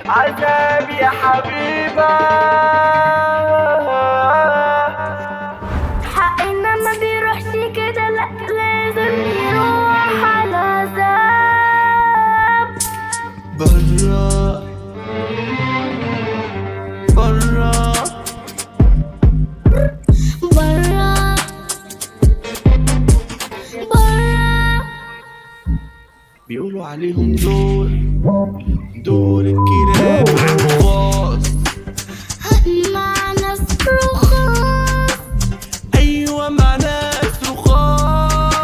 عذاب يا حبيبة، حقنا ما بيروحش كده، لأ لازم يروح على عذاب. برا برا برا برا بيقولوا عليهم دول الكلاب عالباص، مع ناس رخاص. أيوة مع ناس رخاص،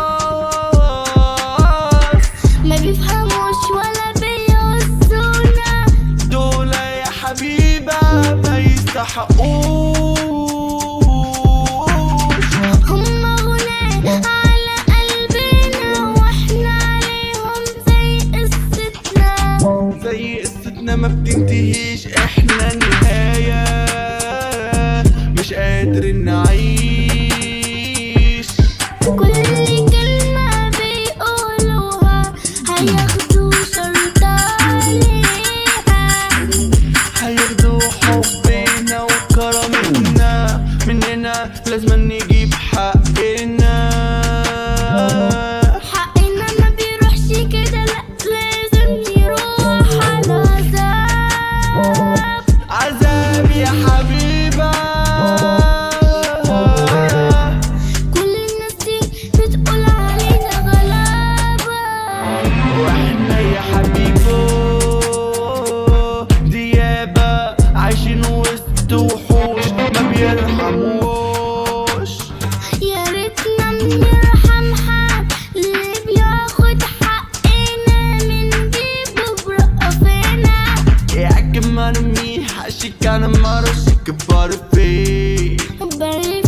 ما بيفهموش ولا بيوزونا، دول يا حبيبة ما يستحقوش. هما غناء على قلبنا واحنا عليهم زي قصتنا. زي قصتنا ما بتنتهيش، احنا النهاية مش قادر نعيش. كل كلمة بيقولوها هياخدوا شرط عليها، هياخدوا حبنا وكرامتنا مننا، لازم نجيب حقنا. حقنا ما بيروحش كده، لأ لازم يروح على عذاب. عذاب يا حبيبة، كل الناس دي بتقول علينا غلابة، واحنا يا حبيبو ديابة عايشين وسط وحوش ما بيرحموش. يا ريتنا بنرحم حد اللي بياخد حقنا من جيبه برقفنا. يا كمان مي حشي كان مرش كبار فيه بري